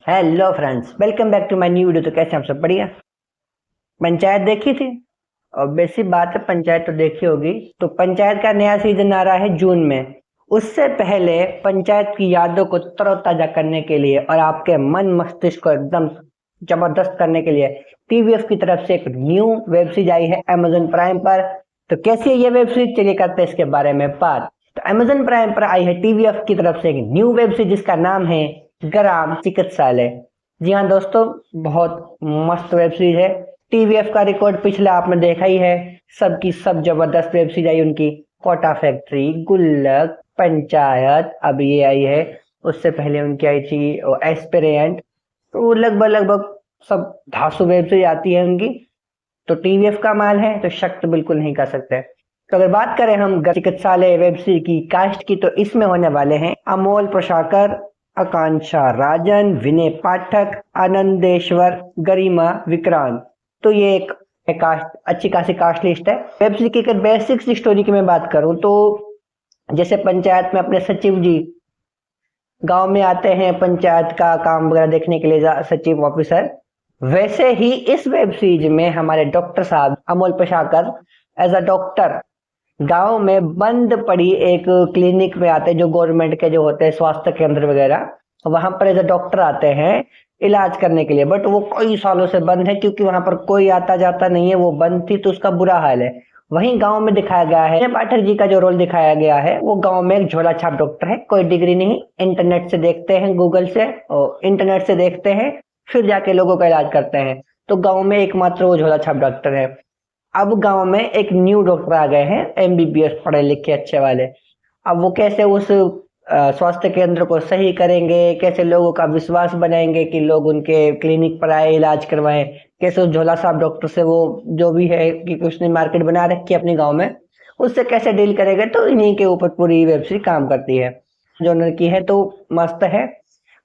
Hello friends, welcome back to my new video. तो कैसे हम सब बढ़िया। पंचायत देखी थी और बेसिक बात है, पंचायत तो देखी होगी। तो पंचायत का नया सीजन आ रहा है जून में। उससे पहले पंचायत की यादों को तरोताजा करने के लिए और आपके मन मस्तिष्क को एकदम जबरदस्त करने के लिए टीवीएफ की तरफ से एक न्यू वेब सीरीज आई है अमेजन प्राइम पर। तो कैसी है ये वेब सीरीज, चलिए करते हैं इसके बारे में बात। तो अमेजन प्राइम पर आई है टीवीएफ की तरफ से एक न्यू वेब सीरीज जिसका नाम है ग्राम चिकित्सालय। जी हाँ दोस्तों, बहुत मस्त वेब सीरीज है। टीवीएफ का रिकॉर्ड पिछला आपने देखा ही है, सबकी सब जबरदस्त वेब सीरीज आई उनकी। कोटा फैक्ट्री, गुल्लक, पंचायत, अब ये आई है। उससे पहले उनकी आई थी एस्पिरेंट। तो लगभग लगभग सब धांसू वेब सीरीज आती है उनकी। तो टीवीएफ का माल है तो शक तो बिल्कुल नहीं कर सकते। तो अगर बात करें हम चिकित्सालय वेब सीरीज की कास्ट की, तो इसमें होने वाले हैं अमोल प्रशाकर, आकांक्षा राजन, विनय पाठक, आनंदेश्वर, गरिमा विक्रांत। तो ये एक कास्ट, अच्छी खासी कास्ट लिस्ट है। वेब सीरीज की अगर बेसिक स्टोरी की मैं बात करूं तो जैसे पंचायत में अपने सचिव जी गांव में आते हैं पंचायत का काम वगैरह देखने के लिए, सचिव ऑफिसर, वैसे ही इस वेब सीरीज में हमारे डॉक्टर साहब अमोल प्रशाकर एज अ डॉक्टर गांव में बंद पड़ी एक क्लिनिक में आते हैं, जो गवर्नमेंट के जो होते हैं स्वास्थ्य केंद्र वगैरह, वहां पर एज अ डॉक्टर आते हैं इलाज करने के लिए। बट वो कई सालों से बंद है क्योंकि वहां पर कोई आता जाता नहीं है, वो बंद थी तो उसका बुरा हाल है। वहीं गांव में दिखाया गया है, पाठक जी का जो रोल दिखाया गया है, वो गांव में एक झोला छाप डॉक्टर है, कोई डिग्री नहीं, इंटरनेट से देखते हैं, गूगल से और इंटरनेट से देखते हैं, फिर जाके लोगों का इलाज करते हैं। तो गांव में एकमात्र वो झोला छाप डॉक्टर है। अब गांव में एक न्यू डॉक्टर आ गए हैं, एमबीबीएस पढ़े लिखे अच्छे वाले। अब वो कैसे उस स्वास्थ्य केंद्र को सही करेंगे, कैसे लोगों का विश्वास बनाएंगे कि लोग उनके क्लिनिक पर आए इलाज करवाएं, कैसे उस झोला साहब डॉक्टर से वो जो भी है कि उसने मार्केट बना रखी है अपने गांव में, उससे कैसे डील करेंगे। तो इन्हीं के ऊपर पूरी वेब सीरीज काम करती है। जो उन्होंने की है तो मस्त है।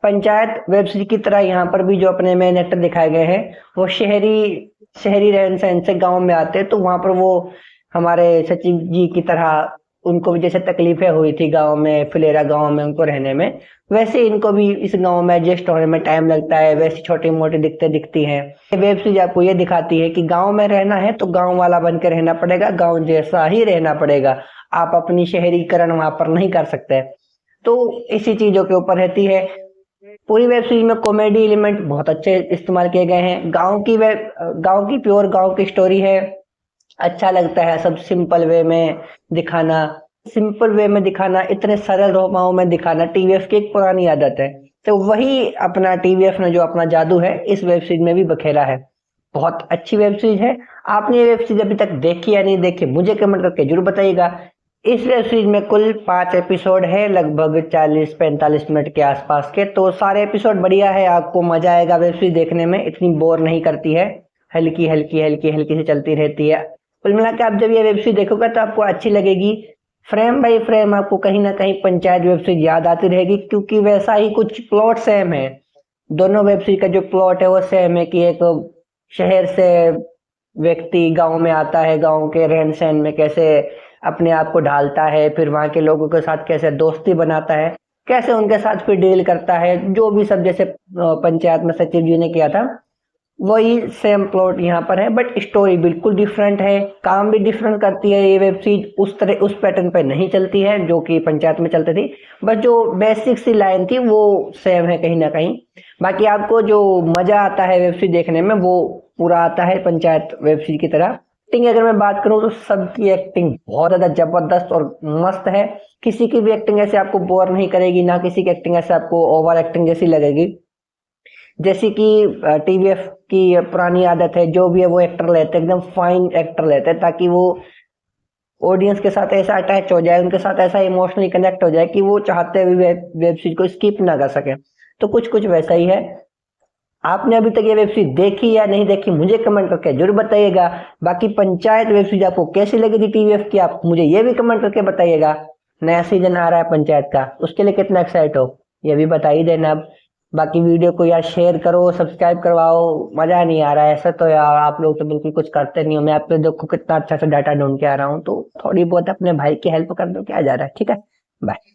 पंचायत वेब सीरीज की तरह यहाँ पर भी जो अपने मेन एक्टर दिखाए गए हैं वो शहरी शहरी रहन सहन से गांव में आते हैं। तो वहां पर वो हमारे सचिव जी की तरह उनको भी जैसे तकलीफें हुई थी गांव में, फिलेरा गांव में उनको रहने में, वैसे इनको भी इस गांव में एडजस्ट होने में टाइम लगता है। वैसी छोटी मोटी दिक्कतें दिखती हैं। वेब सीरीज आपको ये दिखाती है कि गांव में रहना है तो गांव वाला बन के रहना पड़ेगा, गांव जैसा ही रहना पड़ेगा, आप अपनी शहरीकरण वहां पर नहीं कर सकते। तो इसी चीजों के ऊपर रहती है पूरी वेब सीरीज में। कॉमेडी एलिमेंट बहुत अच्छे इस्तेमाल किए गए हैं। गांव की प्योर गांव की स्टोरी है। अच्छा लगता है सब सिंपल वे में दिखाना, इतने सरल रोमाओं में दिखाना टीवीएफ की एक पुरानी आदत है। तो वही अपना टीवीएफ ने जो अपना जादू है इस वेब सीरीज में भी बखेरा है। बहुत अच्छी वेब सीरीज है। आपने ये वेब सीरीज अभी तक देखी या नहीं देखी, मुझे कमेंट करके जरूर बताइएगा। इस वेब सीरीज में कुल 5 एपिसोड है, लगभग 40-45 मिनट के आसपास के। तो सारे एपिसोड बढ़िया है, आपको मजा आएगा वेब सीरीज देखने में, इतनी बोर नहीं करती है, हल्की हल्की हल्की हल्की से चलती रहती है। कुल मिला के आप जब ये वेब सीरीज देखोगे तो आपको अच्छी लगेगी। फ्रेम बाय फ्रेम आपको कहीं ना कहीं पंचायत वेब सीरीज याद आती रहेगी, क्योंकि वैसा ही कुछ प्लॉट सेम है। दोनों वेब सीरीज का जो प्लॉट है वो सेम है कि एक शहर से व्यक्ति गांव में आता है, गांव के रहन सहन में कैसे अपने आप को ढालता है, फिर वहां के लोगों के साथ कैसे दोस्ती बनाता है, कैसे उनके साथ फिर डील करता है, जो भी सब जैसे पंचायत में सचिव जी ने किया था वही सेम प्लॉट यहाँ पर है। बट स्टोरी बिल्कुल डिफरेंट है, काम भी डिफरेंट करती है। ये वेब सीरीज उस पैटर्न पे नहीं चलती है जो कि पंचायत में चलती थी, बट जो बेसिक सी लाइन थी वो सेम है कहीं ना कहीं। बाकी आपको जो मजा आता है वेब सीरीज देखने में वो पूरा आता है पंचायत वेब सीरीज की तरह। एक्टिंग अगर मैं बात करूं तो सबकी एक्टिंग बहुत ज्यादा जबरदस्त और मस्त है। किसी की भी एक्टिंग ऐसे आपको बोर नहीं करेगी, ना किसी की एक्टिंग ऐसे आपको ओवर एक्टिंग जैसी लगेगी। जैसे कि टीवीएफ की पुरानी आदत है, जो भी है वो एक्टर लेते हैं, एकदम फाइन एक्टर लेते हैं, ताकि वो ऑडियंस के साथ ऐसा अटैच हो जाए, उनके साथ ऐसा इमोशनली कनेक्ट हो जाए कि वो चाहते हुए वेब सीरीज को स्किप ना कर सके। तो कुछ कुछ वैसा ही है। आपने अभी तक ये वेब सीरीज देखी या नहीं देखी, मुझे कमेंट करके जरूर बताइएगा। बाकी पंचायत वेब सीरीज आपको कैसी लगी थी टीवीएफ की, आप मुझे ये भी कमेंट करके बताइएगा। नया सीजन आ रहा है पंचायत का, उसके लिए कितना एक्साइट हो ये भी बता ही देना। अब बाकी वीडियो को यार शेयर करो, सब्सक्राइब करवाओ। मजा नहीं आ रहा है ऐसा तो यार, आप लोग तो बिल्कुल कुछ करते नहीं हो। मैं आप पे देखो कितना अच्छा सा डाटा ढूंढ के आ रहा हूँ, तो थोड़ी बहुत अपने भाई की हेल्प कर दो, क्या जा रहा है। ठीक है, बाय।